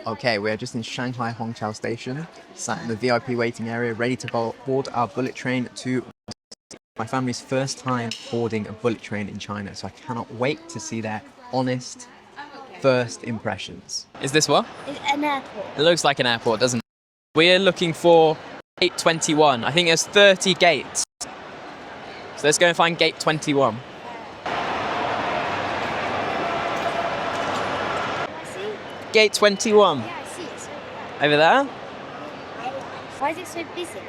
Okay, we're just in Shanghai Hongqiao Station, sat in the VIP waiting area, ready to board our bullet train to my family's first time boarding a bullet train in China, so I cannot wait to see their honest first impressions. Is this what? It's an airport. It looks like an airport, doesn't it? We're looking for gate 21. I think there's 30 gates. So let's go and find gate 21. Gate 21. Yeah, I see it. Over there? Why is it so busy?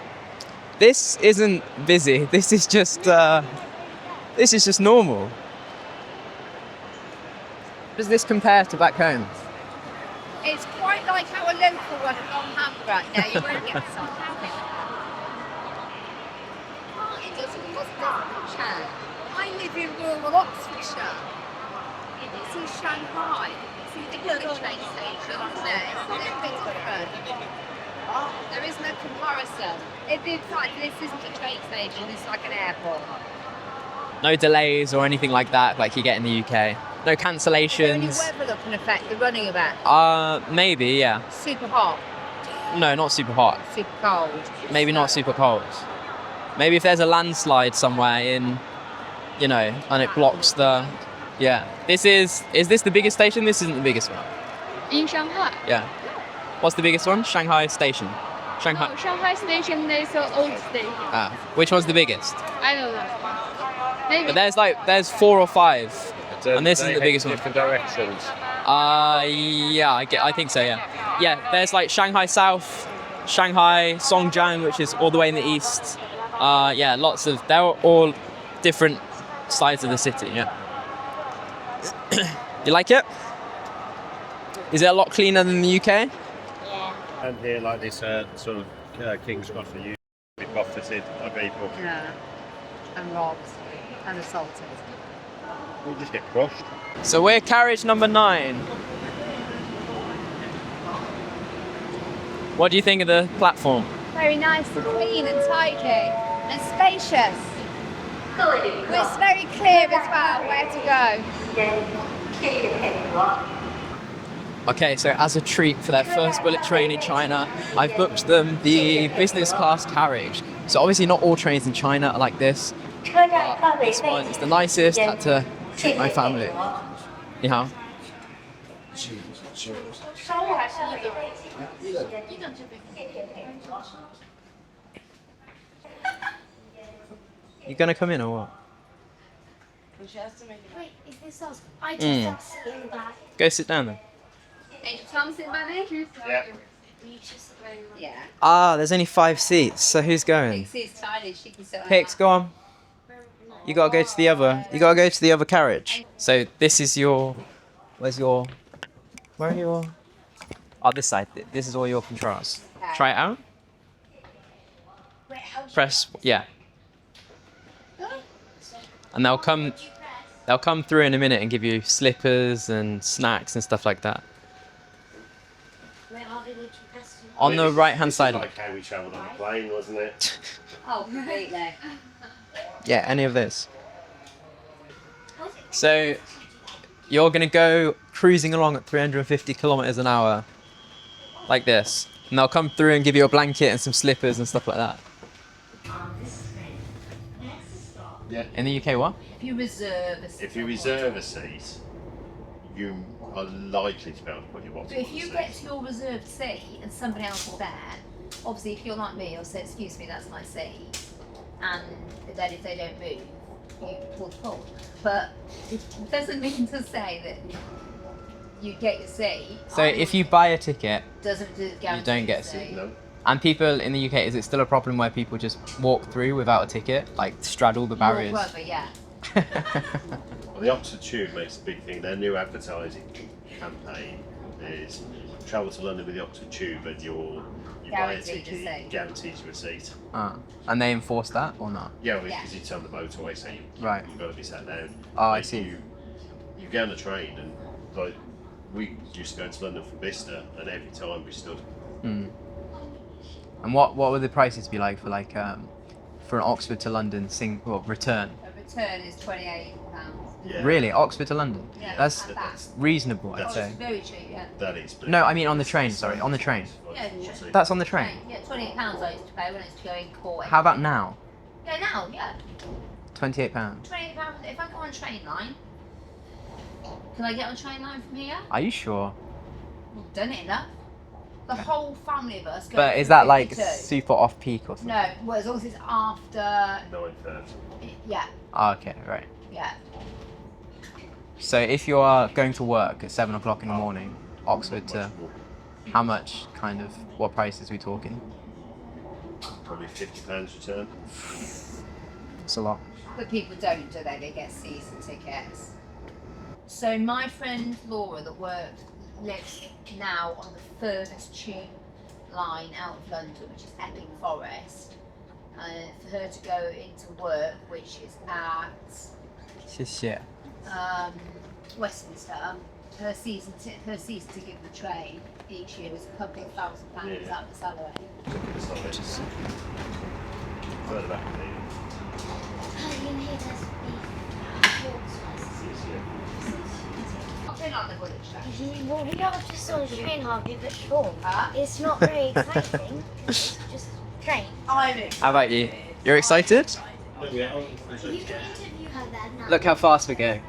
This isn't busy. This is just normal. Does this compare to back home? It's quite like our local one at Long right now. You won't get some happy. It doesn't Chad. I live in rural Oxfordshire. This is Shanghai. See the bullet train station on there. It's a little bit different. There is no comparison. In fact, this isn't a train station. It's like an airport. No delays or anything like that, like you get in the UK. No cancellations. Is there any weather that can affect the running of it? Maybe, yeah. Super hot, No, not super hot. super cold. Maybe not super cold. Maybe if there's a landslide somewhere in, and it blocks the, yeah. Is this the biggest station? This isn't the biggest one. In Shanghai. Yeah. What's the biggest one? Shanghai Station. Shanghai. Oh, Shanghai Station is an old station. Which one's the biggest? I don't know. Maybe. But there's 4 or 5. And this is the biggest one. Different directions. Yeah, I think so, yeah. Yeah, there's like Shanghai South, Shanghai Songjiang, which is all the way in the east. Yeah, they're all different sides of the city, yeah. You like it? Is it a lot cleaner than the UK? Yeah. And here, like this sort of King's Cross, for you be buffeted by people. Yeah. And robbed and assaulted. We just get crushed. So we're carriage number 9. What do you think of the platform? Very nice and clean and tidy and spacious. It's very clear as well where to go. Okay, so as a treat for their first bullet train in China, I've booked them the business class carriage. So obviously not all trains in China are like this. But this one is the nicest, had to treat my family. You know? You gonna come in or what? Wait, is this us? I just don't see in the back. Go sit down then. Angel Thompson, Bunny? Yeah. Yeah. There's only 5 seats, so who's going? Pixie's tiny, she can sit on Pix, go on. You gotta go to the other carriage. So this is where are your, this side. This is all your controls. Try it out. Wait, how do you Press, yeah. And they'll come through in a minute and give you slippers and snacks and stuff like that. Wait, how do you need to press them? On the right-hand This is side. like how we travelled on a plane, wasn't it? Oh, completely. Yeah, any of this. So you're gonna go cruising along at 350 kilometers an hour, like this, and they'll come through and give you a blanket and some slippers and stuff like that. Yeah. In the UK, what? If you reserve a seat, you are likely to be able to put your box But on if you the get seat. to your reserved seat and somebody else is there, obviously if you're like me, you'll say, excuse me, that's my seat. And then if they don't move, you pull. But it doesn't mean to say that you get your seat. So if you buy a ticket, doesn't guarantee you don't get a the seat. No. and people in the UK, is it still a problem where people just walk through without a ticket, like straddle the barriers? Walk over, yeah. Well, the Oxford Tube makes a big thing. Their new advertising campaign is travel to London with the Oxford Tube and you buy a Guaranteed a ticket, seat. guarantees you a seat. And they enforce that or not? Yeah, because Yeah. it's on the motorway, so Right. you've got to be sat down. Oh, I Like, see. You get on the train and like we used to go to London from Bicester, and every time we stood. And what would the prices be like for for an Oxford to London return? A return is £28. Yeah. Really? Oxford to London? Yeah, That's that's reasonable, I'd That's say. very cheap. Yeah. That is. No, I mean on the train, sorry, on the train. Yeah, That's on the train. Yeah, £28 I used to pay when it's going Corway. How about now? Yeah, now, yeah. £28. £28. If I go on train line, can I get on train line from here? Are you sure? We've done it enough. The whole family of us go. But is that like 52. super off peak or something? No, well, as long as it's after. 9:30. Yeah, Oh, okay, right. yeah. So if you are going to work at 7 o'clock in the morning, Oxford to how much kind of, what prices are we talking? Probably £50 return. It's a lot. But people don't, do they? They get season tickets. So my friend Laura that lives now on the furthest tube line out of London, which is Epping Forest. For her to go into work, which is at 谢谢. Westminster, her season ticket for the train each year is a couple of £1,000 Yeah. out of the salary. It's further back there. I've been on the bullet train. Well, we are just on a train half of it short. Huh? It's not very exciting. It's just a train. I'm How about you? You're excited? You can interview her there now. Look how fast we're going.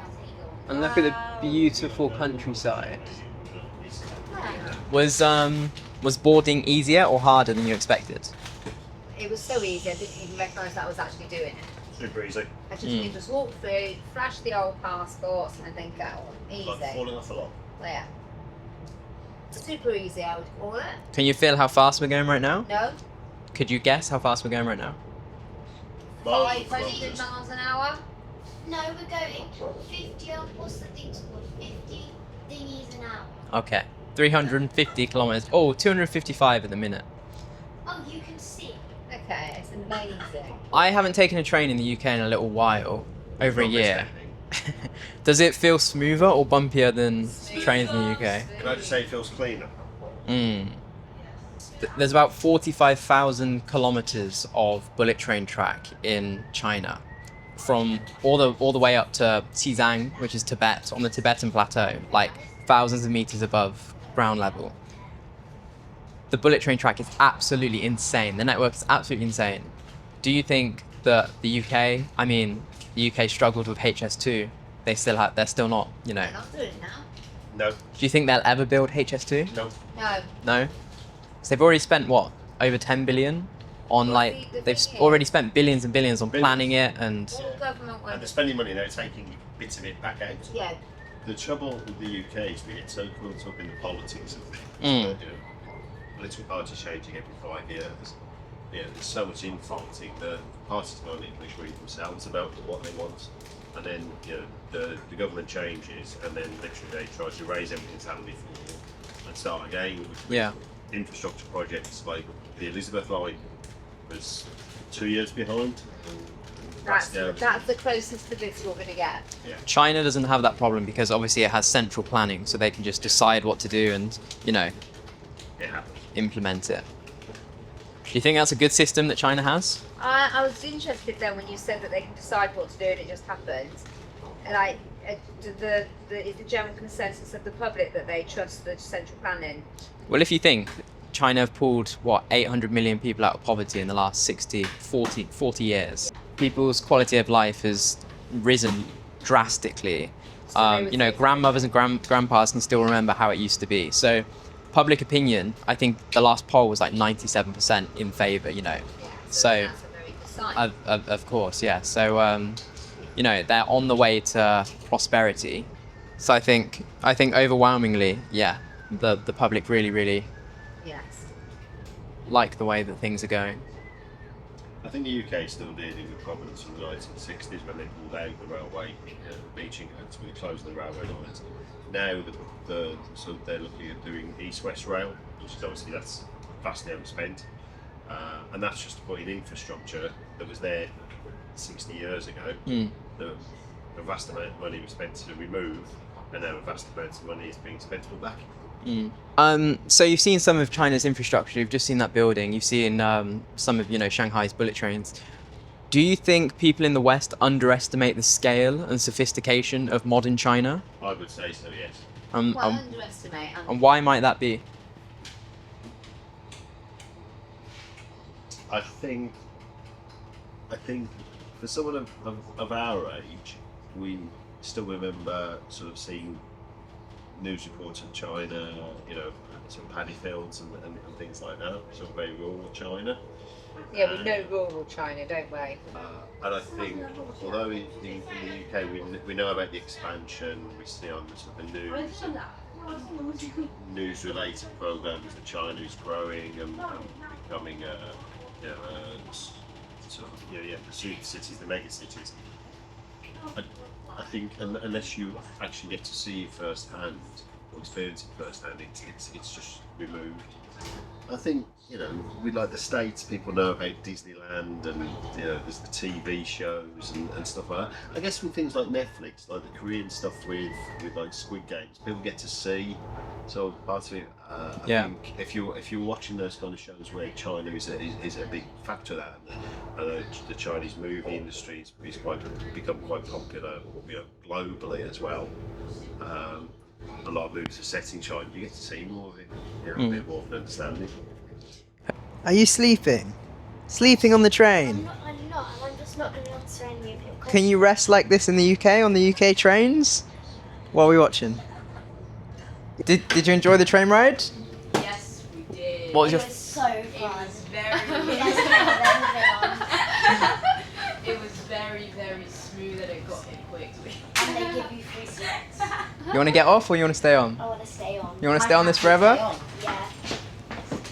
And look at the beautiful countryside. Was boarding easier or harder than you expected? It was so easy, I didn't even recognise that I was actually doing it. Super easy. I just you just walk through, flash the old passports, and then go. Easy. Like falling off a log. Yeah. Super easy, I would call it. Can you feel how fast we're going right now? No? Could you guess how fast we're going right now? 500 miles an hour? No, we're going 50, what's the thing's called? 50 thingies an hour. Okay. 350 kilometers. Oh, 255 at the minute. Oh, you can see. Okay, it's amazing. I haven't taken a train in the UK in a little while. Over a Not year. misleading. Does it feel smoother or bumpier than trains in the UK? Can I just say it feels cleaner? There's about 45,000 kilometers of bullet train track in China, from all the way up to Xizang, which is Tibet, on the Tibetan plateau, like thousands of meters above ground level. The bullet train track is absolutely insane. The network is absolutely insane. Do you think that the UK struggled with HS2? They're still not, They're not doing it now. No. Do you think they'll ever build HS2? No. No. No? So they've already spent what? Over 10 billion on Well, like the they've thing is- already spent billions and billions on Billions. planning it and All government And won't. they're spending money now, taking bits of it back out. Yeah. The trouble with the UK is we get so caught up in the politics of things. Mm. Political parties changing every 5 years. Yeah, there's so much infighting. The parties can't even agree themselves about what they want. And then the government changes, and then literally they try to raise everything's happened before and start again. yeah. Infrastructure projects like the Elizabeth line was 2 years behind. That's the closest to this we're going to get. China doesn't have that problem because obviously it has central planning, so they can just decide what to do and It happens. implement it. Do you think that's a good system that China has? I was interested then when you said that they can decide what to do and it just happens. And is the general consensus of the public that they trust the central planning? Well, if you think China have pulled, 800 million people out of poverty in the last 40 years. People's quality of life has risen drastically. Grandmothers and grandpas can still remember how it used to be. So public opinion, I think the last poll was like 97% in favour, So, That's a very good sign. of course, yeah. So, they're on the way to prosperity. So I think overwhelmingly, yeah, the public really, really Yes. like the way that things are going. I think the UK is still dealing with problems from the 1960s when they pulled out the railway beaching hoods, we closed the railway lines. Now so they're looking at doing east-west rail, which is obviously that's vastly overspent, and that's just to put in infrastructure that was there 60 years ago. A vast amount of money was spent to remove, and now a vast amount of money is being spent to put back. So you've seen some of China's infrastructure. You've just seen that building. You've seen some of Shanghai's bullet trains. Do you think people in the West underestimate the scale and sophistication of modern China? I would say so, yes. Underestimate. And why might that be? I think for someone of our age, we still remember sort of seeing news reports of China, you know, sort of paddy fields and things like that, sort of very rural China. Yeah, we know rural China, don't we? And I think, although in the UK we know about the expansion, we see on sort of the news-related programs that China is growing and becoming the super cities, the mega cities. I think unless you actually get to see it firsthand or experience it firsthand, it's just removed. I think, you know, with like the States, people know about Disneyland and, you know, there's the TV shows and stuff like that. I guess with things like Netflix, like the Korean stuff with like Squid Games, people get to see. So part of it, I think if you're watching those kind of shows where China is a big factor of that, and the Chinese movie industry is become quite popular, you know, globally as well. A lot of movies are set in China. You get to see more of it, you know, a bit more of an understanding. Are you sleeping? Sleeping on the train? I'm not. I'm just not going to answer any of your questions. Can you rest like this in the UK, on the UK trains? What are we watching? Did you enjoy the train ride? Yes, we did. What was It your was so fun. It was very, very smooth and it got in quickly. And they give you free snacks. You want to get off or you want to stay on? I want to stay on. You want to stay on this forever? Yeah.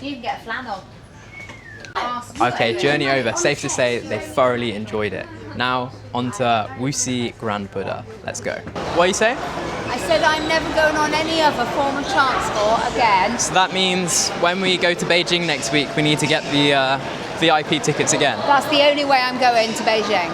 You can get a flannel. Okay, journey over. Safe to say they thoroughly enjoyed it. Now on to Wuxi Grand Buddha. Let's go. What do you say? I said I'm never going on any other form of transport again. So that means when we go to Beijing next week, we need to get the VIP tickets again. That's the only way I'm going to Beijing.